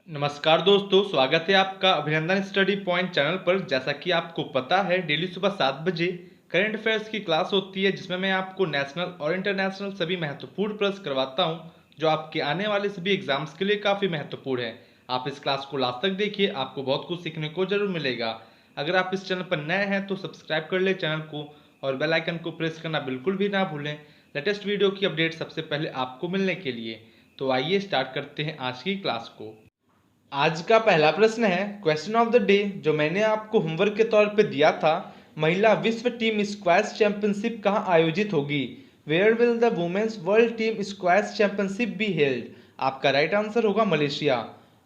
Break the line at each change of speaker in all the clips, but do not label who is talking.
नमस्कार दोस्तों, स्वागत है आपका अभिनंदन स्टडी पॉइंट चैनल पर। जैसा कि आपको पता है, डेली सुबह 7 बजे करंट अफेयर्स की क्लास होती है, जिसमें मैं आपको नेशनल और इंटरनेशनल सभी महत्वपूर्ण प्रश्न करवाता हूं, जो आपके आने वाले सभी एग्जाम्स के लिए काफ़ी महत्वपूर्ण है। आप इस क्लास को लास्ट तक देखिए, आपको बहुत कुछ सीखने को जरूर मिलेगा। अगर आप इस चैनल पर नए हैं तो सब्सक्राइब कर ले चैनल को और बेल आइकन को प्रेस करना बिल्कुल भी ना भूलें, लेटेस्ट वीडियो की अपडेट सबसे पहले आपको मिलने के लिए। तो आइए स्टार्ट करते हैं आज की क्लास को। आज का पहला प्रश्न है क्वेश्चन ऑफ द डे, जो मैंने आपको होमवर्क के तौर पे दिया था। महिला विश्व टीम स्क्वैश चैंपियनशिप कहाँ आयोजित होगी? Where will the women's world team squash championship be held? आपका राइट आंसर होगा Malaysia.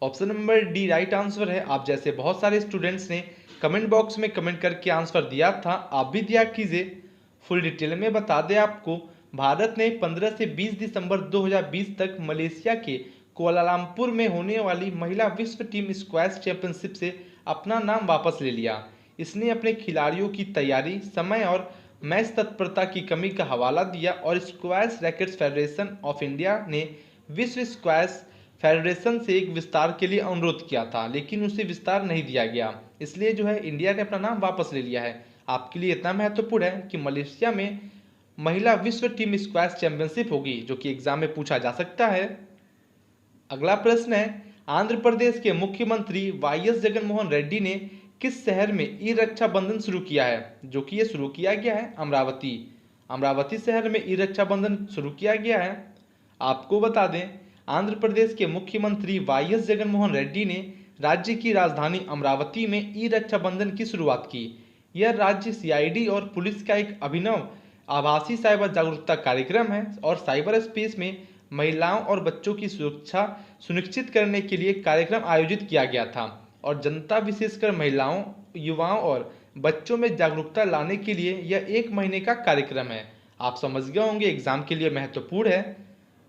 Option number D right answer है। आप जैसे बहुत सारे स्टूडेंट्स ने कमेंट बॉक्स में कमेंट करके आंसर दिया था, आप भी दिया कीजिए। फुल डिटेल में बता दें आपको, भारत ने 15 से 20 दिसंबर 2020 तक मलेशिया के कुआलालंपुर में होने वाली महिला विश्व टीम स्क्वैश चैंपियनशिप से अपना नाम वापस ले लिया। इसने अपने खिलाड़ियों की तैयारी, समय और मैच तत्परता की कमी का हवाला दिया और squash rackets federation of India ने विश्व स्क्वैश फेडरेशन से एक विस्तार के लिए अनुरोध किया था, लेकिन उसे विस्तार नहीं दिया गया। इसलिए जो है इंडिया ने अपना नाम वापस ले लिया है। आपके लिए इतना महत्वपूर्ण है कि मलेशिया में महिला विश्व टीम स्क्वैश चैंपियनशिप होगी, जो कि एग्जाम में पूछा जा सकता है। अगला प्रश्न है, आंध्र प्रदेश के मुख्यमंत्री वाईएस जगनमोहन रेड्डी ने किस शहर में ई रक्षा बंधन शुरू किया है? जो कि ये शुरू किया गया है अमरावती। अमरावती शहर में ई रक्षा बंधन शुरू किया गया है। आपको बता दें, आंध्र प्रदेश के मुख्यमंत्री वाईएस जगनमोहन रेड्डी ने राज्य की राजधानी अमरावती में ई रक्षा बंधन की शुरुआत की। यह राज्य सीआईडी और पुलिस का एक अभिनव आभासी साइबर जागरूकता कार्यक्रम है और साइबर स्पेस में महिलाओं और बच्चों की सुरक्षा सुनिश्चित करने के लिए कार्यक्रम आयोजित किया गया था और जनता, विशेषकर महिलाओं, युवाओं और बच्चों में जागरूकता लाने के लिए यह 1 महीने का कार्यक्रम है। आप समझ गए होंगे, एग्जाम के लिए महत्वपूर्ण है।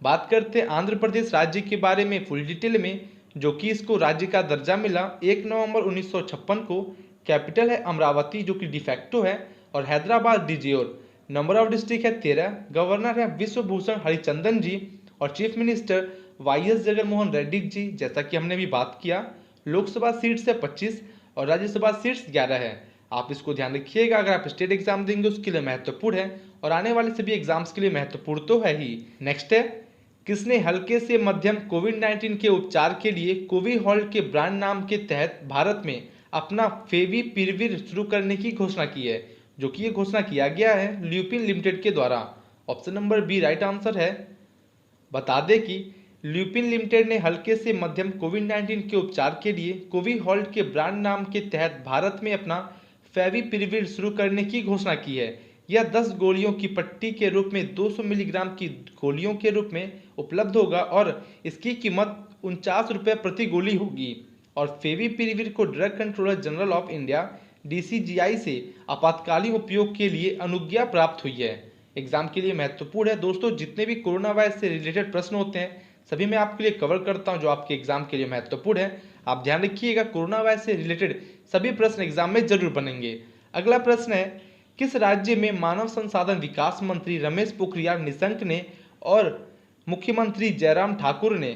बात करते हैं आंध्र प्रदेश राज्य के बारे में फुल डिटेल में, जो कि इसको राज्य का दर्जा मिला 1 नवंबर 1956 को। कैपिटल है अमरावती, जो कि डिफैक्टो है, और Hyderabad de jure. Number of district है 13। गवर्नर है विश्वभूषण हरिचंदन जी और chief minister YS Jaganmohan Reddy ji. जैसा कि हमने भी बात किया, लोकसभा सीट्स है 25 और राज्यसभा सीट्स 11 है। आप इसको ध्यान रखिएगा, अगर आप स्टेट एग्जाम देंगे उसके लिए महत्वपूर्ण है और आने वाले सभी एग्जाम्स के लिए महत्वपूर्ण तो है ही। नेक्स्ट है, किसने हल्के से मध्यम कोविड-19 के उपचार के लिए कोविहोल्ड के ब्रांड नाम के तहत भारत में अपना फेविपिरविर शुरू करने की घोषणा की है? जो कि ये घोषणा किया गया है ल्यूपिन लिमिटेड के द्वारा। Option number B right answer है। बता दें कि ल्यूपिन लिमिटेड ने हल्के से मध्यम कोविड-19 के उपचार के लिए कोविहोल्ड के ब्रांड नाम के तहत भारत में अपना फेविपिरविर शुरू करने की घोषणा की है। यह 10 गोलियों की पट्टी के रूप में 200 मिलीग्राम की गोलियों के रूप में उपलब्ध होगा और इसकी कीमत 49 रुपये प्रति गोली होगी। और फेविपिरविर को drug controller general of India DCGI से आपातकालीन उपयोग के लिए अनुज्ञा प्राप्त हुई है। एग्जाम के लिए महत्वपूर्ण है दोस्तों। जितने भी कोरोना वायरस से रिलेटेड प्रश्न होते हैं सभी मैं आपके लिए कवर करता हूं, जो आपके एग्जाम के लिए महत्वपूर्ण है। आप ध्यान रखिएगा, कोरोना वायरस से रिलेटेड सभी प्रश्न एग्जाम में जरूर बनेंगे। अगला प्रश्न है, किस राज्य में मानव संसाधन विकास मंत्री रमेश पोखरियाल निशंक ने और मुख्यमंत्री जयराम ठाकुर ने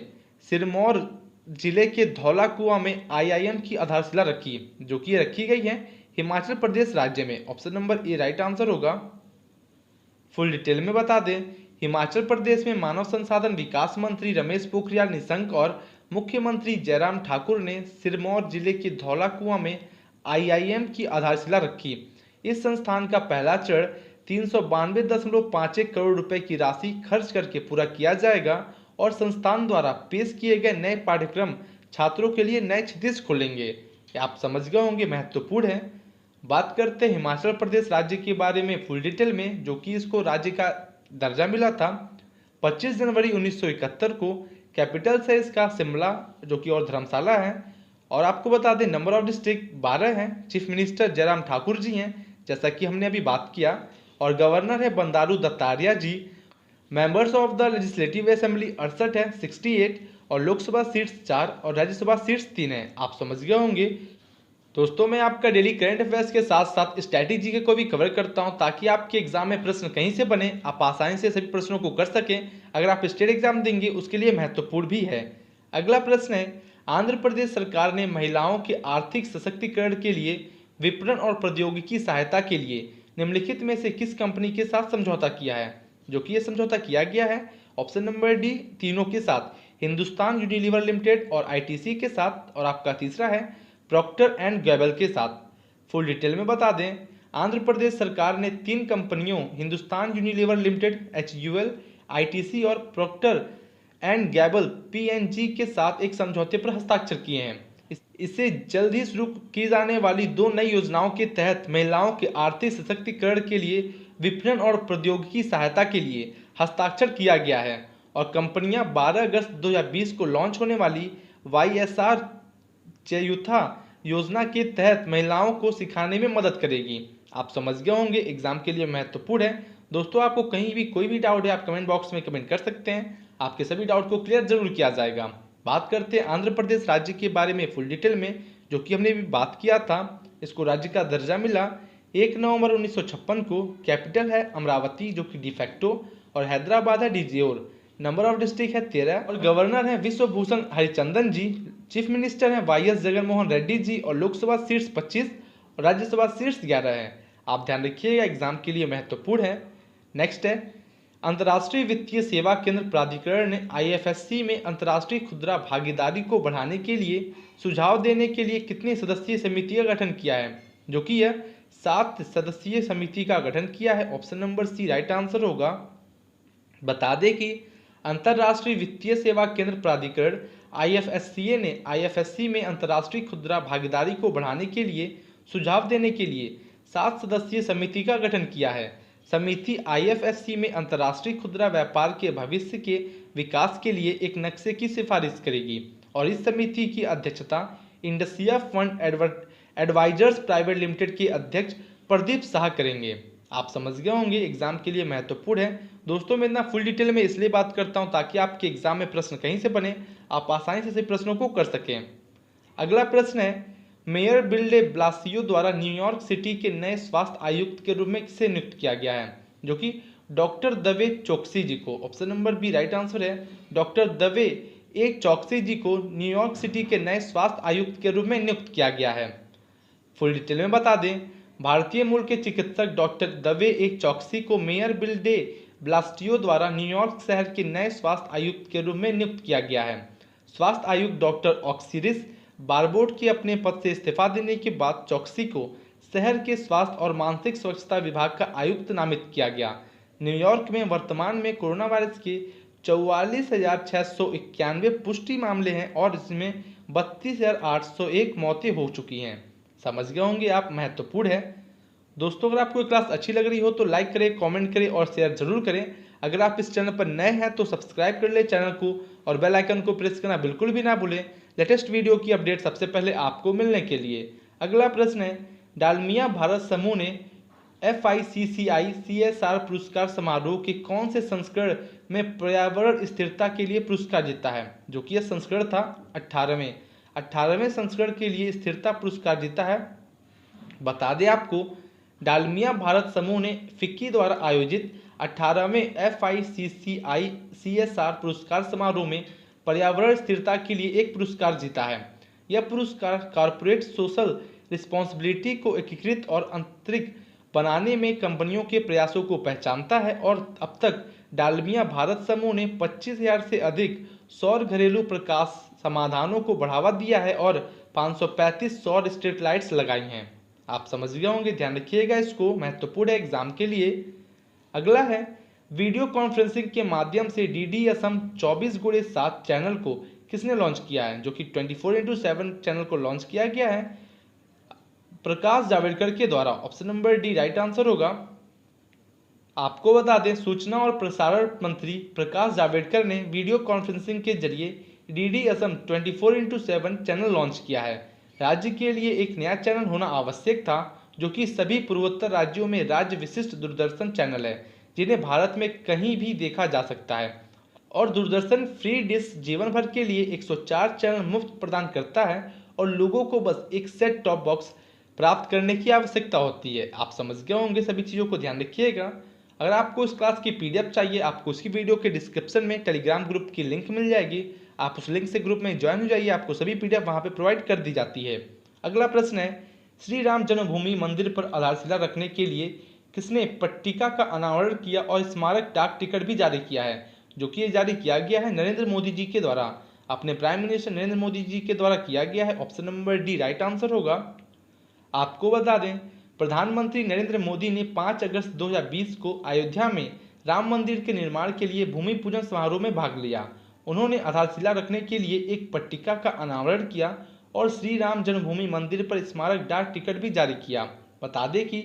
सिरमौर जिले के धौला कुआं में आईआईएम की आधारशिला रखी? जो कि रखी गई है हिमाचल प्रदेश राज्य में। Option number A right answer होगा। फुल डिटेल में बता दें, हिमाचल प्रदेश में मानव संसाधन विकास मंत्री रमेश पोखरियाल निशंक और मुख्यमंत्री जयराम ठाकुर ने सिरमौर जिले के धौला कुआं में आईआईएम की आधारशिला रखी। इस संस्थान का पहला चरण 392.51 करोड़ रुपए की राशि खर्च करके पूरा किया जाएगा और संस्थान द्वारा पेश किए गए नए पाठ्यक्रम छात्रों के लिए नए क्षितिज खोलेंगे। आप समझ गए होंगे, महत्वपूर्ण है। बात करते हैं हिमाचल प्रदेश राज्य के बारे में फुल डिटेल में, जो कि इसको राज्य का दर्जा मिला था 25 जनवरी 1971 को। कैपिटल है इसका शिमला, जो कि और धर्मशाला है। और आपको बता दें, नंबर ऑफ डिस्ट्रिक्ट 12 हैं। चीफ मिनिस्टर जयराम ठाकुर जी हैं, जैसा कि हमने अभी बात किया, और गवर्नर है Bandaru Dattatreya ji. Members of the legislative assembly 68 है, 68, और लोकसभा सीट्स 4 और राज्यसभा सीट्स 3 है। आप समझ गए होंगे दोस्तों। मैं आपका डेली करंट अफेयर्स के साथ साथ स्ट्रैटेजी के को भी कवर करता हूं, ताकि आपके एग्जाम में प्रश्न कहीं से बने, आप आसानी से सभी प्रश्नों को कर सकें। अगर आप स्टेट एग्जाम देंगे उसके लिए महत्वपूर्ण भी है। अगला प्रश्न है, आंध्र प्रदेश सरकार ने महिलाओं के आर्थिक सशक्तिकरण के लिए विपणन और प्रौद्योगिकी सहायता के लिए निम्नलिखित में से किस कंपनी के साथ समझौता किया है? जो कि यह समझौता किया गया है ऑप्शन नंबर डी तीनों के साथ, हिंदुस्तान यूनिलीवर लिमिटेड और आईटीसी के साथ, और आपका तीसरा है प्रॉक्टर एंड गैबल के साथ। फुल डिटेल में बता दें, आंध्र प्रदेश सरकार ने 3 कंपनियों Hindustan Unilever limited HUL, ITC और प्रॉक्टर एंड गैबल PNG के साथ एक समझौते पर हस्ताक्षर किए हैं। इससे जल्द ही शुरू की जाने वाली 2 नई योजनाओं के तहत महिलाओं के आर्थिक सशक्तिकरण के लिए विपणन और प्रौद्योगिकी सहायता के लिए हस्ताक्षर किया गया है और कंपनियां 12 अगस्त 2020 को लॉन्च होने वाली YSR चयुथा योजना के तहत महिलाओं को सिखाने में मदद करेगी। आप समझ गए होंगे, एग्जाम के लिए महत्वपूर्ण है। दोस्तों, आपको कहीं भी कोई भी डाउट है आप कमेंट बॉक्स में कमेंट कर सकते हैं, आपके सभी डाउट को क्लियर जरूर किया जाएगा। बात करते हैं आंध्र प्रदेश राज्य के बारे में फुल डिटेल में, जो कि हमने भी बात किया था। इसको राज्य का दर्जा मिला 1 नवंबर 1956 को। कैपिटल है अमरावती जो कि डिफैक्टो, और हैदराबाद है डिजियोर। नंबर ऑफ डिस्ट्रिक्ट है 13, और गवर्नर है विश्वभूषण हरिचंदन जी। चीफ मिनिस्टर है YS जगनमोहन रेड्डी जी, और लोकसभा सीट्स 25 और राज्यसभा सीट्स 11 है। आप ध्यान रखिएगा, एग्जाम के लिए महत्वपूर्ण है। नेक्स्ट है, अंतर्राष्ट्रीय वित्तीय सेवा केंद्र प्राधिकरण ने IFSC में अंतर्राष्ट्रीय खुदरा भागीदारी को बढ़ाने के लिए सुझाव देने के लिए कितनी सदस्यीय समिति का गठन किया है? जो कि यह 7 सदस्यीय समिति का गठन किया है। Option number C right answer होगा। बता दें कि अंतर्राष्ट्रीय वित्तीय सेवा केंद्र प्राधिकरण IFSCA ने IFSC में अंतर्राष्ट्रीय खुदरा भागीदारी को बढ़ाने के लिए सुझाव देने के लिए 7 सदस्यीय समिति का गठन किया है। समिति IFSC में अंतर्राष्ट्रीय खुदरा व्यापार के भविष्य के विकास के लिए एक नक्शे की सिफारिश करेगी, और इस समिति की अध्यक्षता इंडसिया फंड एडवाइजर्स प्राइवेट लिमिटेड के अध्यक्ष प्रदीप शाह करेंगे। आप समझ गए होंगे, एग्जाम के लिए महत्वपूर्ण है। दोस्तों, मैं इतना फुल डिटेल में इसलिए बात करता हूं ताकि आपके एग्जाम में प्रश्न कहीं से बने, आप आसानी से प्रश्नों को कर सकें। अगला प्रश्न है, मेयर बिल डे ब्लासियो द्वारा न्यूयॉर्क सिटी के नए स्वास्थ्य आयुक्त के रूप में किसे नियुक्त किया गया है? जो कि डॉक्टर दवे चौकसी जी को। Option number B right answer है। डॉक्टर दवे एक चौकसी जी को न्यूयॉर्क सिटी के नए स्वास्थ्य आयुक्त के रूप में नियुक्त किया गया है। फुल डिटेल में बता दें, भारतीय मूल के चिकित्सक डॉक्टर दवे एक चौकसी को मेयर बिल डे ब्लास्टियो द्वारा न्यूयॉर्क शहर के नए स्वास्थ्य आयुक्त के रूप में नियुक्त किया गया है। स्वास्थ्य आयुक्त डॉक्टर ऑक्सिरिस बारबोट के अपने पद से इस्तीफा देने के बाद चौकसी को शहर के स्वास्थ्य और मानसिक स्वच्छता विभाग का आयुक्त नामित किया गया। न्यूयॉर्क में वर्तमान में कोरोना वायरस के 44,691 पुष्टि मामले हैं और इसमें 32,801 मौतें हो चुकी हैं। समझ गए होंगे आप, महत्वपूर्ण है। दोस्तों, अगर आपको क्लास अच्छी लग रही हो तो लाइक करें, कमेंट करें और शेयर जरूर करें। अगर आप इस चैनल पर नए हैं तो सब्सक्राइब कर ले चैनल को और बेल आइकन को प्रेस करना बिल्कुल भी ना भूलें लेटेस्ट वीडियो की अपडेट सबसे पहले आपको मिलने के लिए। अगला प्रश्न है, डालमिया भारत समूह ने FICCI CSR पुरस्कार समारोह के कौन से संस्करण में पर्यावरण स्थिरता के लिए पुरस्कार जीता है? जो कि यह संस्करण था 18वें संस्करण के लिए स्थिरता पुरस्कार जीता है। बता दें आपको, डालमिया भारत समूह ने फिक्की द्वारा आयोजित 18वें FICCI CSR पुरस्कार समारोह में पर्यावरण स्थिरता के लिए एक पुरस्कार जीता है। यह पुरस्कार कॉर्पोरेट सोशल रिस्पॉन्सिबिलिटी को एकीकृत और आंतरिक बनाने में कंपनियों के प्रयासों को पहचानता है, और अब तक डालमिया भारत समूह ने 25,000 से अधिक सौर घरेलू प्रकाश समाधानों को बढ़ावा दिया है और 535 सौर स्ट्रीट लाइट्स लगाई हैं। आप समझ गए होंगे, ध्यान रखिएगा, इसको महत्वपूर्ण है एग्जाम के लिए। अगला है, वीडियो कॉन्फ्रेंसिंग के माध्यम से DD असम 24x7 चैनल को किसने लॉन्च किया है? जो कि 24x7 चैनल को लॉन्च किया गया है प्रकाश जावड़ेकर के द्वारा। Option number D right answer होगा। आपको बता दें, सूचना और प्रसारण मंत्री प्रकाश जावड़ेकर ने वीडियो कॉन्फ्रेंसिंग के जरिए DD Assam 24x7 channel launch किया है। राज्य के लिए एक नया चैनल होना आवश्यक था, जो कि सभी पूर्वोत्तर राज्यों में राज्य विशिष्ट दूरदर्शन चैनल है जिन्हें भारत में कहीं भी देखा जा सकता है, और दूरदर्शन फ्री डिश जीवन भर के लिए 104 चैनल मुफ्त प्रदान करता है और लोगों को बस एक सेट टॉप बॉक्स प्राप्त करने की आवश्यकता होती है। आप समझ गए होंगे, सभी चीज़ों को ध्यान रखिएगा। अगर आपको इस क्लास की PDF चाहिए, आपको उसकी वीडियो के डिस्क्रिप्शन में टेलीग्राम ग्रुप की लिंक मिल जाएगी, आप उस लिंक से ग्रुप में ज्वाइन हो जाइए, आपको सभी PDF वहाँ पे प्रोवाइड कर दी जाती है। अगला प्रश्न है, श्री राम जन्मभूमि मंदिर पर आधारशिला रखने के लिए किसने पट्टिका का अनावरण किया और स्मारक डाक टिकट भी जारी किया है, जो कि ये जारी किया गया है नरेंद्र मोदी जी के द्वारा, अपने प्राइम मिनिस्टर नरेंद्र मोदी जी के द्वारा किया गया है। Option number D right answer होगा। आपको बता दें, प्रधानमंत्री नरेंद्र मोदी ने 5 अगस्त 2020 को अयोध्या में राम मंदिर के निर्माण के लिए भूमि पूजन समारोह में भाग लिया। उन्होंने आधारशिला रखने के लिए एक पट्टिका का अनावरण किया और श्री राम जन्मभूमि मंदिर पर स्मारक डाक टिकट भी जारी किया। बता दें कि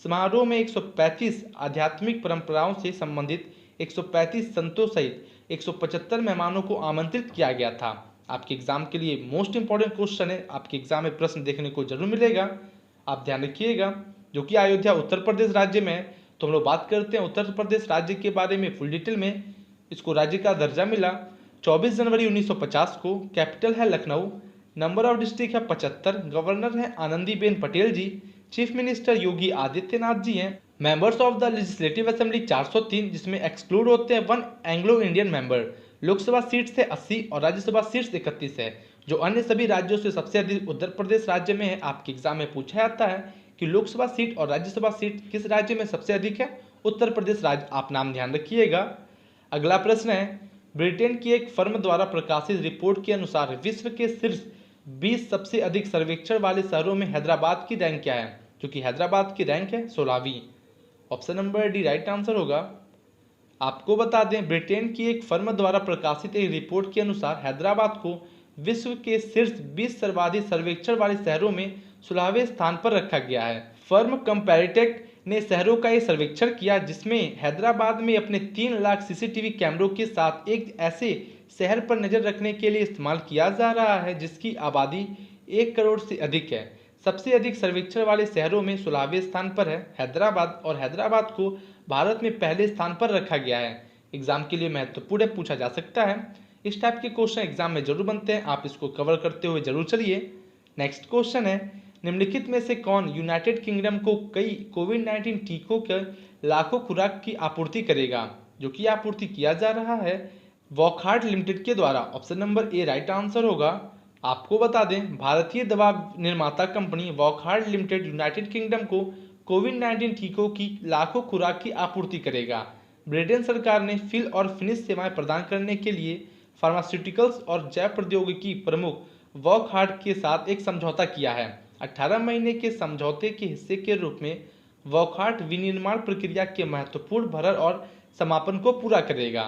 समारोह में 135 आध्यात्मिक परंपराओं से संबंधित 135 संतों सहित 175 मेहमानों को आमंत्रित किया गया था। आपके एग्जाम के लिए मोस्ट इंपॉर्टेंट क्वेश्चन है, आपके एग्जाम में प्रश्न देखने को जरूर मिलेगा, आप ध्यान रखिएगा, जो कि अयोध्या उत्तर प्रदेश राज्य में है। तो हम लोग बात करते हैं उत्तर प्रदेश राज्य के बारे में फुल डिटेल में। इसको राज्य का दर्जा मिला 24 जनवरी 1950 को, कैपिटल है लखनऊ, नंबर ऑफ डिस्ट्रिक्ट है 75, गवर्नर है आनंदीबेन पटेल जी, चीफ मिनिस्टर योगी आदित्यनाथ जी हैं, members of the legislative assembly 403, जिसमें एक्सक्लूड होते हैं 1 Anglo Indian member. Lok Sabha seats है 80 और राज्यसभा सीट्स 31 है। जो अन्य सभी राज्यों से सबसे अधिक उत्तर प्रदेश राज्य में है। आपके एग्जाम में पूछा जाता है कि लोकसभा सीट और राज्यसभा सीट किस राज्य में सबसे अधिक है, उत्तर प्रदेश राज्य, आप नाम ध्यान रखिएगा। अगला प्रश्न है, ब्रिटेन की एक फर्म द्वारा प्रकाशित रिपोर्ट के अनुसार विश्व के शीर्ष 20 सबसे अधिक सर्वेक्षण वाले शहरों में हैदराबाद की रैंक क्या है, जो कि हैदराबाद की रैंक है 16वीं। Option number D right answer होगा। आपको बता दें, ब्रिटेन की एक फर्म द्वारा प्रकाशित एक रिपोर्ट के अनुसार हैदराबाद को विश्व के शीर्ष 20 सर्वाधिक सर्वेक्षण वाले शहरों में 16वें स्थान पर रखा गया है। फर्म कंपैरेटेक ने शहरों का एक सर्वेक्षण किया, जिसमें हैदराबाद में अपने 3 लाख CCTV कैमरों के साथ एक ऐसे शहर पर नजर रखने के लिए इस्तेमाल किया जा रहा है जिसकी आबादी 1 करोड़ से अधिक है। सबसे अधिक सर्वेक्षण वाले शहरों में 16वें स्थान पर है हैदराबाद, और हैदराबाद को भारत में पहले स्थान पर रखा गया है। एग्जाम के लिए महत्वपूर्ण पूछा जा सकता है, इस टाइप के क्वेश्चन एग्जाम में जरूर बनते हैं, आप इसको कवर करते हुए जरूर चलिए। नेक्स्ट क्वेश्चन है, निम्नलिखित में से कौन यूनाइटेड किंगडम को कई कोविड-19 टीकों के लाखों खुराक की आपूर्ति करेगा, जो कि आपूर्ति किया जा रहा है वॉकहार्ट लिमिटेड के द्वारा। Option number A right answer होगा। आपको बता दें, भारतीय दवा निर्माता company Wockhardt limited United kingdom को कोविड-19 टीकों की लाखों खुराक की आपूर्ति करेगा। ब्रिटेन सरकार ने फिल और फिनिश सेवाएं प्रदान करने के लिए फार्मास्यूटिकल्स और जैव प्रौद्योगिकी प्रमुख वॉकहार्ट के साथ एक समझौता किया है। 18 महीने के समझौते के हिस्से के रूप में वॉकहार्ट विनिर्माण प्रक्रिया के महत्वपूर्ण भरण और समापन को पूरा करेगा।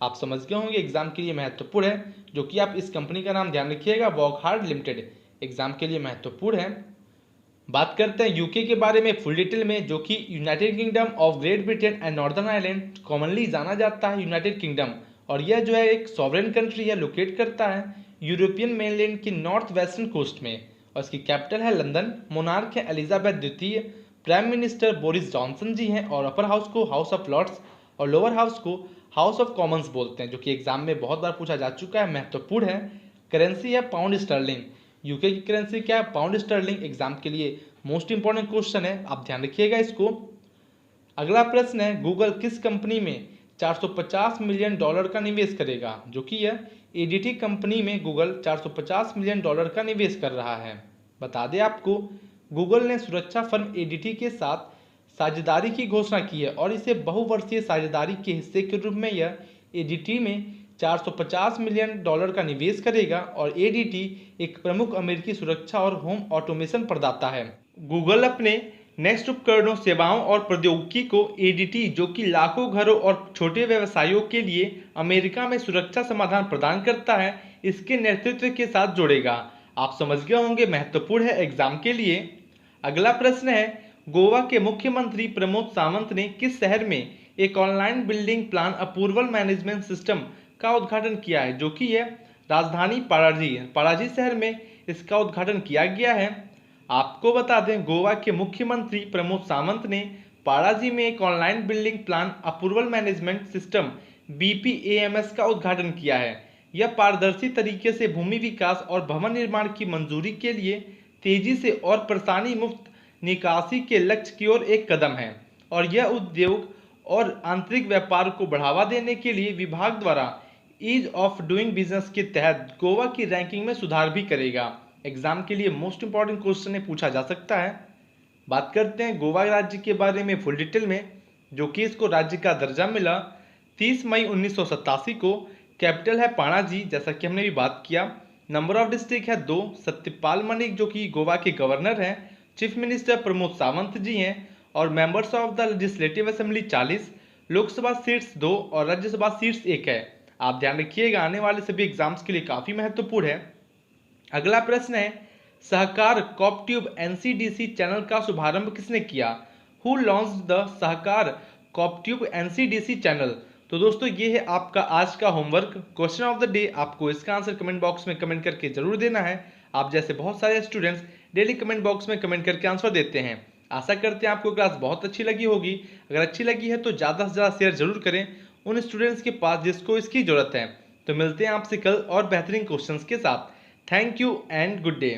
आप समझ गए होंगे, एग्जाम के लिए महत्वपूर्ण है, जो कि आप इस कंपनी का नाम ध्यान रखिएगा, वॉकहार्ट लिमिटेड, एग्जाम के लिए महत्वपूर्ण है। बात करते हैं यूके के बारे में फुल डिटेल में, जो कि United kingdom of great Britain and northern Ireland commonly जाना जाता है यूनाइटेड किंगडम, और यह जो है एक सॉवरेन कंट्री है, लोकेट करता है यूरोपियन मेनलैंड की नॉर्थ वेस्टर्न कोस्ट में, और इसकी कैपिटल है लंदन। मोनार्क है एलिजाबेथ द्वितीय, प्राइम मिनिस्टर बोरिस जॉनसन जी हैं, और अपर हाउस को हाउस ऑफ लॉर्ड्स और लोअर हाउस को हाउस ऑफ कॉमन्स बोलते हैं, जो कि एग्जाम में बहुत बार पूछा जा चुका है, महत्वपूर्ण है। करेंसी है पाउंड स्टर्लिंग, यूके की करेंसी क्या है, पाउंड स्टर्लिंग, एग्जाम के लिए मोस्ट इंपॉर्टेंट क्वेश्चन है, आप ध्यान रखिएगा इसको। अगला प्रश्न है, गूगल किस कंपनी में $450 मिलियन का निवेश करेगा, जो कि यह एडीटी कंपनी में गूगल $450 मिलियन का निवेश कर रहा है। बता दें आपको, गूगल ने सुरक्षा फर्म एडीटी के साथ साझेदारी की घोषणा की है, और इसे बहुवर्षीय साझेदारी के हिस्से के रूप में यह एडीटी में $450 मिलियन का निवेश करेगा, और एडीटी एक प्रमुख अमेरिकी सुरक्षा और होम ऑटोमेशन प्रदाता है। गूगल अपने नेक्स्ट उपकरणों, सेवाओं और प्रौद्योगिकी को एडीटी, जो कि लाखों घरों और छोटे व्यवसायों के लिए अमेरिका में सुरक्षा समाधान प्रदान करता है, इसके नेतृत्व के साथ जोड़ेगा। आप समझ गए होंगे, महत्वपूर्ण है एग्जाम के लिए। अगला प्रश्न है, गोवा के मुख्यमंत्री प्रमोद सावंत ने किस शहर में एक online building plan approval management system का उद्घाटन किया है, जो कि यह राजधानी पणजी शहर में इसका उद्घाटन किया गया है। आपको बता दें, गोवा के मुख्यमंत्री प्रमोद सावंत ने पणजी में एक online building plan approval management system BPAMS का उद्घाटन किया है। यह पारदर्शी तरीके से भूमि विकास और भवन निर्माण की मंजूरी के लिए तेजी से और परेशानी मुक्त निकासी के लक्ष्य की ओर एक कदम है, और यह उद्योग और आंतरिक व्यापार को बढ़ावा देने के लिए विभाग द्वारा ईज ऑफ डूइंग बिजनेस के तहत गोवा की रैंकिंग में सुधार भी करेगा। एग्जाम के लिए मोस्ट इंपॉर्टेंट क्वेश्चन पूछा जा सकता है। बात करते हैं गोवा राज्य के बारे में फुल डिटेल में, जो कि इसको राज्य का दर्जा मिला 30 मई 1987 को। कैपिटल है पणाजी, जैसा कि हमने भी बात किया। नंबर ऑफ डिस्ट्रिक्ट है 2। सत्यपाल मलिक जो कि गोवा के गवर्नर हैं। चीफ मिनिस्टर प्रमोद सावंत जी हैं। और members of the legislative assembly 40। Lok Sabha seats 2 और राज्यसभा सीट्स 1 है। आप ध्यान रखिएगा, आने वाले सभी एग्जाम्स के लिए काफी महत्वपूर्ण है। अगला प्रश्न है, सहकार कॉपट्यूब एनसीडीसी चैनल का शुभारंभ किसने किया? Who launched the Sahakar Cooptube NCDC channel? तो दोस्तों ये है आपका आज का homework question of the day. आपको इसका आंसर कमेंट बॉक्स में कमेंट करके जरूर देना है। आप जैसे बहुत सारे स्टूडेंट्स डेली कमेंट बॉक्स में कमेंट करके आंसर देते हैं। आशा करते हैं आपको क्लास बहुत अच्छी लगी होगी। अगर अच्छी लगी है तो ज़्यादा से ज़्यादा शेयर जरूर करें उन स्टूडेंट्स के पास जिसको इसकी ज़रूरत है। तो मिलते हैं आपसे कल और बेहतरीन क्वेश्चंस के साथ। Thank you and good day.